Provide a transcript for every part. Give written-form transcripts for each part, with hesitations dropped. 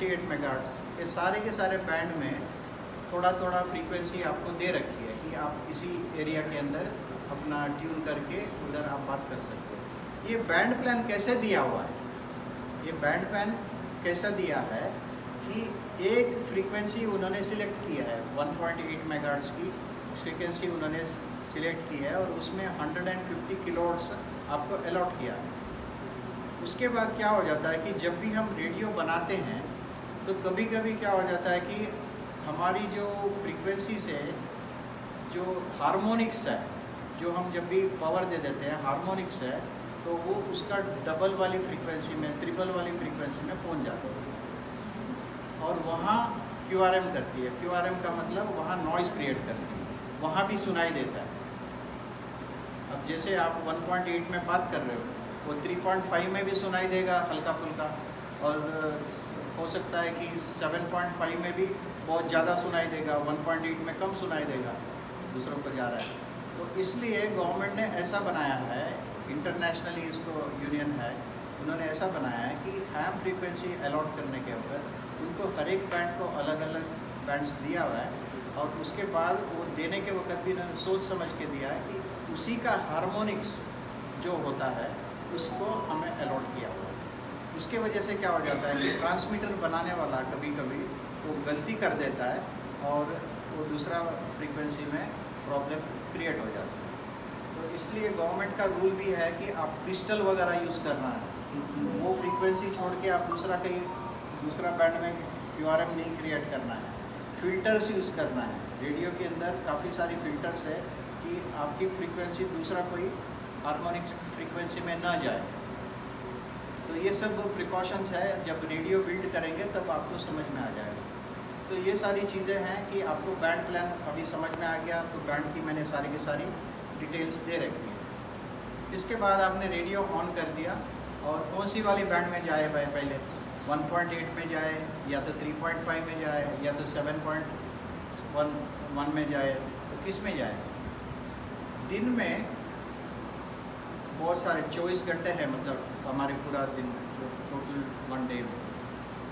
128 megahertz, ये सारे के सारे बैंड में थोड़ा थोड़ा फ्रीक्वेंसी आपको दे रखी है कि आप इसी एरिया के अंदर अपना ट्यून करके उधर आप बात कर सकते हो। ये बैंड प्लान कैसे दिया हुआ है, ये बैंड प्लान कैसा दिया है कि एक फ्रीक्वेंसी उन्होंने सिलेक्ट किया है, 1.8 मेगाहर्ट्ज़ की फ्रीक्वेंसी उन्होंने सिलेक्ट की है और उसमें 150 किलोहर्ट्ज़ आपको अलॉट किया है। उसके बाद क्या हो जाता है कि जब भी हम रेडियो बनाते हैं तो कभी कभी क्या हो जाता है कि हमारी जो फ्रीक्वेंसी से जो हार्मोनिक्स है, जो हम जब भी पावर दे देते हैं हार्मोनिक्स है, तो वो उसका डबल वाली फ्रीक्वेंसी में, ट्रिपल वाली फ्रीक्वेंसी में पहुंच जाता है और वहाँ QRM करती है। QRM का मतलब वहाँ नॉइज़ क्रिएट करती है, वहाँ भी सुनाई देता है। अब जैसे आप 1.8 में बात कर रहे हो, वो 3.5 में भी सुनाई देगा हल्का फुल्का, और हो सकता है कि 7.5 में भी बहुत ज़्यादा सुनाई देगा, 1.8 में कम सुनाई देगा, दूसरों को जा रहा है। तो इसलिए गवर्नमेंट ने ऐसा बनाया है, इंटरनेशनली इसको यूनियन है, उन्होंने ऐसा बनाया है कि हैम फ्रीक्वेंसी अलॉट करने के ऊपर उनको हर एक बैंड को अलग अलग बैंड्स दिया हुआ है और उसके बाद वो देने के वक्त भी उन्होंने सोच समझ के दिया है कि उसी का हार्मोनिक्स जो होता है उसको हमें अलॉट किया हुआ है। उसके वजह से क्या हो जाता है कि ट्रांसमीटर बनाने वाला कभी कभी वो गलती कर देता है और वो दूसरा फ्रीक्वेंसी में प्रॉब्लम क्रिएट हो जाती है। तो इसलिए गवर्नमेंट का रूल भी है कि आप क्रिस्टल वगैरह यूज़ करना है, वो फ्रीक्वेंसी छोड़ के आप दूसरा बैंड में QRM नहीं क्रिएट करना है। फ़िल्टर्स यूज़ करना है, रेडियो के अंदर काफ़ी सारी फ़िल्टर्स है कि आपकी फ्रीक्वेंसी दूसरा कोई हार्मोनिक्स फ्रीक्वेंसी में ना जाए। तो ये सब प्रिकॉशंस है, जब रेडियो बिल्ड करेंगे तब आपको समझ में आ जाएगा। तो ये सारी चीज़ें हैं कि आपको बैंड प्लान अभी समझ में आ गया, तो बैंड की मैंने सारी की सारी डिटेल्स दे रखी है। इसके बाद आपने रेडियो ऑन कर दिया और कौन सी वाली बैंड में जाए पहले, 1.8 में जाए या तो 3.5 में जाए या तो 7.1 में जाए, तो किस में जाए। दिन में बहुत सारे 24 घंटे हैं, मतलब हमारे पूरा दिन टोटल 1 डे में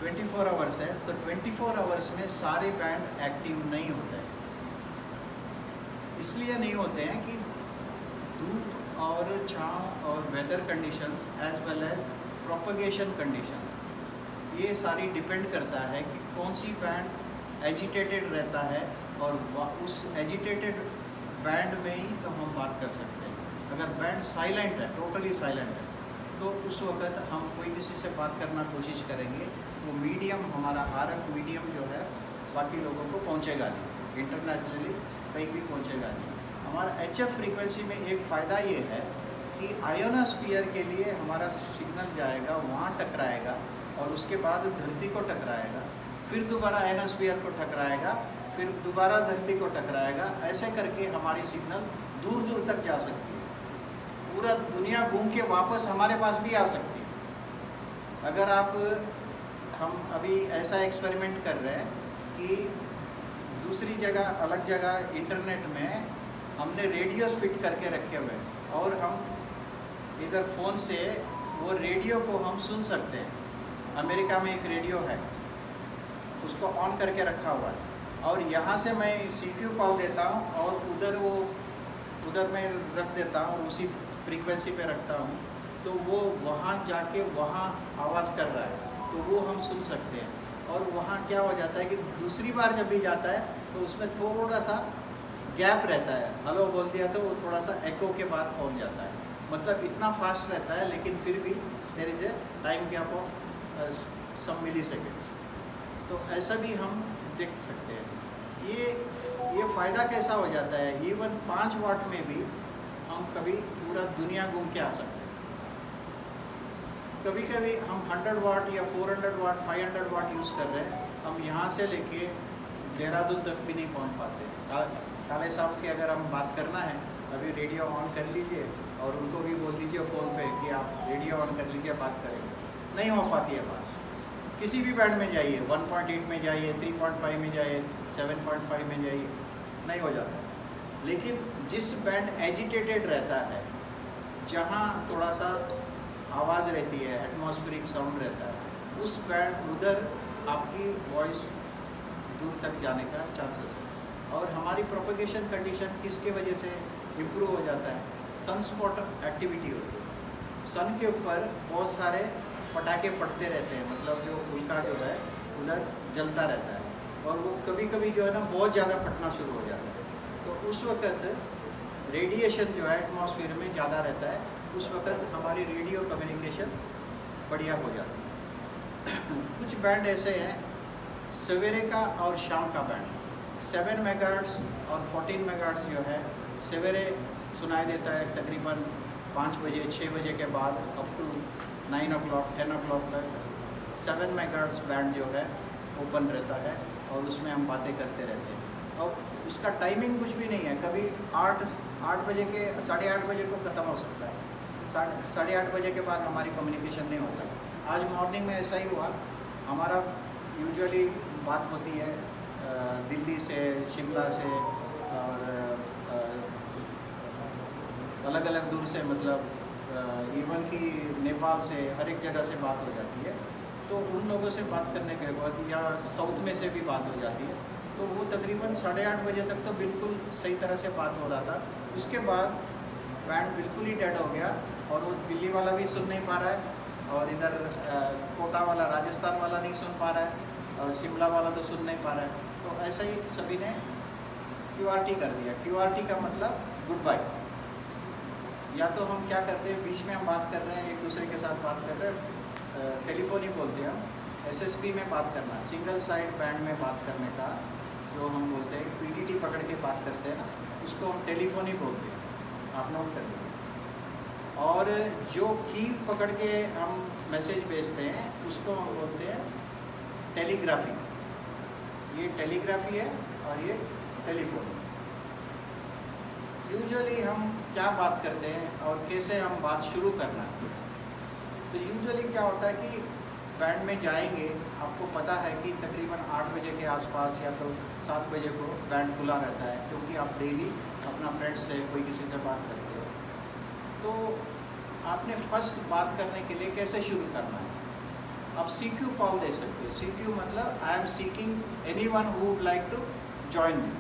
24 आवर्स है, तो 24 आवर्स में सारे बैंड एक्टिव नहीं होते हैं। इसलिए नहीं होते हैं कि धूप और छाँव और weather conditions as well as propagation conditions, ये सारी डिपेंड करता है कि कौन सी बैंड एजिटेटेड रहता है और उस एजिटेटेड बैंड में ही तो हम बात कर सकते हैं। अगर बैंड साइलेंट है, टोटली साइलेंट है, तो उस वक्त हम कोई किसी से बात करना कोशिश करेंगे, वो मीडियम हमारा RF मीडियम जो है बाकी लोगों को पहुंचेगा नहीं, इंटरनेशनली कहीं भी पहुंचेगा नहीं। हमारा HF फ्रीक्वेंसी में एक फ़ायदा ये है कि आयोनोस्फीयर के लिए हमारा सिग्नल जाएगा, वहाँ टकराएगा और उसके बाद धरती को टकराएगा, फिर दोबारा आयोनोस्फीयर को टकराएगा, फिर दोबारा धरती को टकराएगा। ऐसे करके हमारी सिग्नल दूर दूर तक जा सकती है, पूरा दुनिया घूम के वापस हमारे पास भी आ सकती है। अगर हम अभी ऐसा एक्सपेरिमेंट कर रहे हैं कि दूसरी जगह, अलग जगह इंटरनेट में हमने रेडियोस फिट करके रखे हुए हैं और हम इधर फ़ोन से वो रेडियो को हम सुन सकते हैं। अमेरिका में एक रेडियो है, उसको ऑन करके रखा हुआ है और यहाँ से मैं CQ कॉल देता हूँ और उधर मैं रख देता हूँ, उसी फ्रीक्वेंसी पे रखता हूँ, तो वो वहाँ जाके वहाँ आवाज़ कर रहा है, तो वो हम सुन सकते हैं। और वहाँ क्या हो जाता है कि दूसरी बार जब भी जाता है तो उसमें थोड़ा सा गैप रहता है, हेलो बोल दिया तो वो थोड़ा सा एको के बाद पहुँच जाता है, मतलब इतना फास्ट रहता है, लेकिन फिर भी there is a time gap of some milliseconds. तो ऐसा भी हम देख सकते हैं। ये फ़ायदा कैसा हो जाता है, इवन 5 वाट में भी हम कभी पूरा दुनिया घूम के आ सकते हैं। कभी कभी हम 100 वाट या 400 वाट 500 वाट यूज़ कर रहे हैं, हम यहाँ से लेके देहरादून तक भी नहीं पहुँच पाते। काले साहब की अगर हम बात करना है, अभी रेडियो ऑन कर लीजिए और उनको भी बोल दीजिए फ़ोन पे कि आप रेडियो ऑन कर लीजिए, बात करेंगे, नहीं हो पाती है बात। किसी भी बैंड में जाइए, 1.8 में जाइए, 3.5 में जाइए, 7.5 में जाइए, नहीं हो जाता। लेकिन जिस बैंड एजिटेटेड रहता है, जहाँ थोड़ा सा आवाज़ रहती है, एटमॉस्फेरिक साउंड रहता है, उस बैंड उधर आपकी वॉइस दूर तक जाने का चांसेस है। और हमारी प्रोपगेशन कंडीशन किसके वजह से इम्प्रूव हो जाता है? सन स्पॉट एक्टिविटी होती है। सन के ऊपर बहुत सारे पटाखे फटते रहते हैं, मतलब जो उल्का जो है उधर जलता रहता है, और वो कभी कभी जो है ना बहुत ज़्यादा फटना शुरू हो जाता है। तो उस वक़्त रेडिएशन जो है एटमॉस्फेयर में ज़्यादा रहता है, उस वक़्त हमारी रेडियो कम्युनिकेशन बढ़िया हो जाती है। कुछ बैंड ऐसे हैं, सवेरे का और शाम का बैंड, 7 मेगाहर्ट्ज़ और 14 मेगाहर्ट्ज़ जो है सवेरे सुनाई देता है तकरीबन 5 बजे 6 बजे के बाद अप टू 9 o'clock 10 o'clock तक 7 मेगाहर्ट्ज़ बैंड जो है ओपन रहता है, और उसमें हम बातें करते रहते हैं। और उसका टाइमिंग कुछ भी नहीं है, कभी 8 बजे के 8:30 बजे को ख़त्म हो सकता है, 8:30 बजे के बाद हमारी कम्युनिकेशन नहीं होता। आज मॉर्निंग में ऐसा ही हुआ। हमारा यूजुअली बात होती है दिल्ली से, शिमला से और अलग अलग दूर से, मतलब इवन कि नेपाल से, हर एक जगह से बात हो जाती है। तो उन लोगों से बात करने के बाद या साउथ में से भी बात हो जाती है, तो वो तकरीबन 8:30 बजे तक तो बिल्कुल सही तरह से बात हो रहा था। उसके बाद बैंड बिल्कुल ही डेड हो गया, और वो दिल्ली वाला भी सुन नहीं पा रहा है, और इधर कोटा वाला, राजस्थान वाला नहीं सुन पा रहा है, और शिमला वाला तो सुन नहीं पा रहा है। तो ऐसा ही सभी ने QRT कर दिया। QRT का मतलब गुड बाय। या तो हम क्या करते हैं, बीच में हम बात कर रहे हैं, एक दूसरे के साथ बात कर रहे हैं, टेलीफोन ही बोलते हैं हम, SSB में बात करना, सिंगल साइड बैंड में बात करने का जो हम बोलते हैं, PTT पकड़ के बात करते हैं ना, उसको हम टेलीफोन ही बोलते हैं, आप नोट कर लीजिए। और जो की पकड़ के हम मैसेज भेजते हैं उसको हम बोलते हैं टेलीग्राफी। ये टेलीग्राफी है और ये टेलीफोन। यूजुअली हम क्या बात करते हैं और कैसे हम बात शुरू करना है, तो यूजुअली क्या होता है कि बैंड में जाएंगे, आपको पता है कि तकरीबन 8 बजे के आसपास या तो 7 बजे को बैंड खुला रहता है, क्योंकि आप डेली अपना फ्रेंड से, कोई किसी से बात करते हो। तो आपने फर्स्ट बात करने के लिए कैसे शुरू करना है? आप CQ कॉल दे सकते हो। CQ मतलब I am seeking anyone who would like to join me.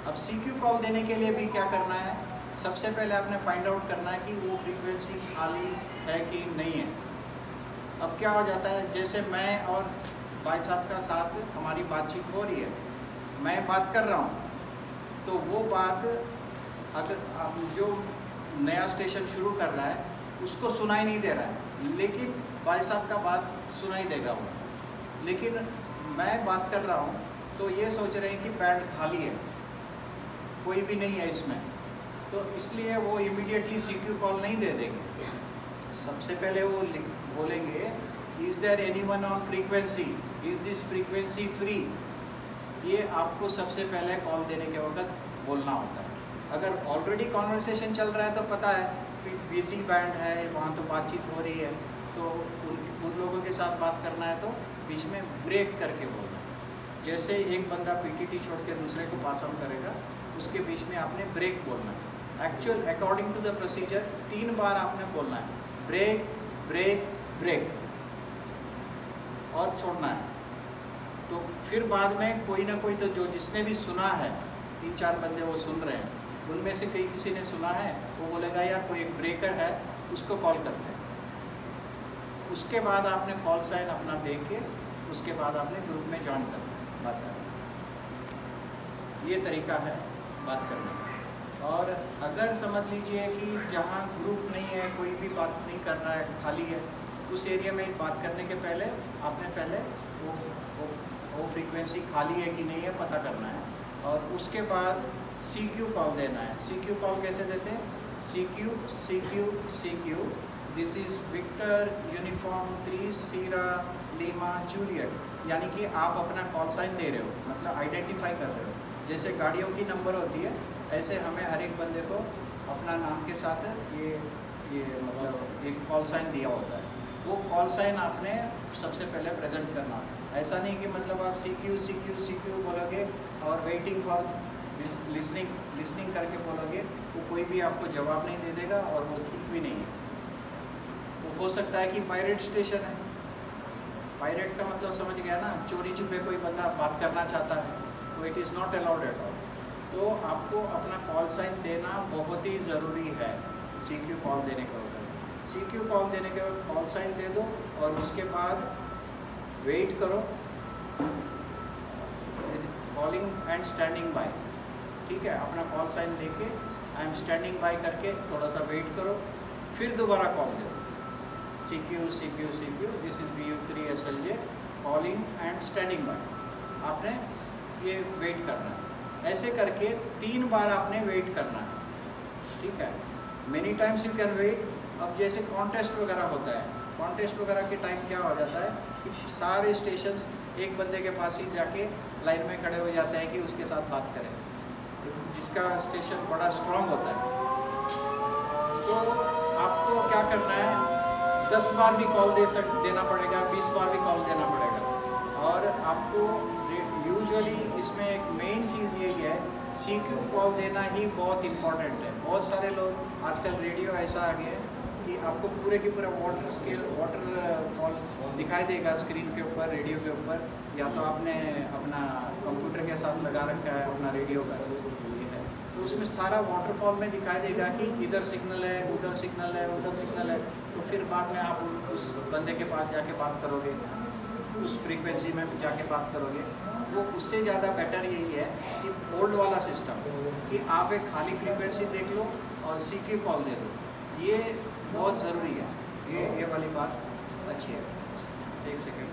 अब CQ कॉल देने के लिए भी क्या करना है? सबसे पहले आपने फाइंड आउट करना है कि वो फ्रीक्वेंसी खाली है कि नहीं है। अब क्या हो जाता है, जैसे मैं और भाई साहब का साथ हमारी बातचीत हो रही है, मैं बात कर रहा हूँ, तो वो बात अगर अब जो नया स्टेशन शुरू कर रहा है उसको सुनाई नहीं दे रहा है, लेकिन भाई साहब का बात सुनाई देगा वो। लेकिन मैं बात कर रहा हूँ तो ये सोच रहे हैं कि बैंड खाली है, कोई भी नहीं है इसमें, तो इसलिए वो इमीडिएटली CQ कॉल नहीं दे देंगे। सबसे पहले वो बोलेंगे is there anyone on frequency, is this frequency free. ये आपको सबसे पहले कॉल देने के वक्त बोलना होता है। अगर ऑलरेडी कॉन्वर्सेशन चल रहा है तो पता है कि बिजी बैंड है, वहाँ तो बातचीत हो रही है, तो उन लोगों के साथ बात करना है तो बीच में ब्रेक करके बोलना है। जैसे एक बंदा PTT छोड़ के दूसरे को पास ऑन करेगा, उसके बीच में आपने ब्रेक बोलना है। Actual according to the procedure 3 बार आपने बोलना है, ब्रेक ब्रेक ब्रेक, और छोड़ना है। तो फिर बाद में कोई ना कोई, तो जो जिसने भी सुना है, 3-4 बंदे वो सुन रहे हैं, उनमें से कई किसी ने सुना है, वो बोलेगा यार कोई एक ब्रेकर है, उसको कॉल करते हैं। उसके बाद आपने कॉल साइन अपना देख के, उसके बाद आपने ग्रुप में ज्वाइन करना है, बात करना। ये तरीका है बात करने का। और अगर समझ लीजिए कि जहाँ ग्रुप नहीं है, कोई भी बात नहीं कर रहा है, खाली है, उस एरिया में बात करने के पहले आपने पहले वो फ्रीक्वेंसी खाली है कि नहीं है पता करना है, और उसके बाद CQ कॉल देना है। CQ कॉल कैसे देते हैं? CQ CQ CQ, this is Victor Uniform 3 Sierra Lima Juliet, यानी कि आप अपना कॉल साइन दे रहे हो, मतलब आइडेंटिफाई कर रहे हो। जैसे गाड़ियों की नंबर होती है, ऐसे हमें हर एक बंदे को अपना नाम के साथ ये मतलब एक कॉल साइन दिया होता है। वो कॉल साइन आपने सबसे पहले प्रेजेंट करना। ऐसा नहीं कि मतलब आप CQ CQ CQ बोलोगे और वेटिंग फॉर लिसनिंग करके बोलोगे, तो कोई भी आपको जवाब नहीं दे देगा, और वो ठीक भी नहीं है। वो हो सकता है कि पायरेट स्टेशन है, पायरेट का मतलब समझ गया ना, चोरी छुपे कोई बंदा बात करना चाहता है तो it is not allowed at all. तो आपको अपना कॉल साइन देना बहुत ही ज़रूरी है CQ कॉल देने के वक्त। CQ कॉल देने के वक्त कॉल साइन दे दो और उसके बाद वेट करो, कॉलिंग एंड स्टैंडिंग बाय, ठीक है। अपना कॉल साइन लेके आई एम स्टैंडिंग बाय करके थोड़ा सा वेट करो, फिर दोबारा कॉल दो, CQ CQ CQ, this is BU3 SLJ calling and standing bye. आपने ये वेट करना है, ऐसे करके 3 बार आपने वेट करना है, ठीक है। Many times you can wait. अब जैसे कॉन्टेस्ट वगैरह होता है, कॉन्टेस्ट वगैरह के टाइम क्या हो जाता है कि सारे स्टेशन एक बंदे के पास ही जाके लाइन में खड़े हो जाते हैं कि उसके साथ बात करें, जिसका स्टेशन बड़ा स्ट्रॉन्ग होता है। तो आपको क्या करना है, 10 बार भी कॉल देना पड़ेगा, 20 बार भी कॉल देना पड़ेगा। और आपको यूजुअली इसमें एक मेन चीज़ यही है, CQ कॉल देना ही बहुत इम्पॉर्टेंट है। बहुत सारे लोग आजकल रेडियो ऐसा आ गया है कि आपको पूरे के पूरा वाटरफॉल दिखाई देगा स्क्रीन के ऊपर, रेडियो के ऊपर, या तो आपने अपना कंप्यूटर के साथ लगा रखा है अपना रेडियो का ये है, तो उसमें सारा वाटरफॉल में दिखाई देगा कि इधर सिग्नल है, उधर सिग्नल है, उधर सिग्नल है। तो फिर बाद में आप उस बंदे के पास जाके बात करोगे, उस फ्रीक्वेंसी में जाके बात करोगे। वो उससे ज़्यादा बेटर यही है कि ओल्ड वाला सिस्टम, कि आप एक खाली फ्रीक्वेंसी देख लो और CQ कॉल दे दो, ये बहुत ज़रूरी है। ये वाली बात अच्छी है। एक सेकेंड।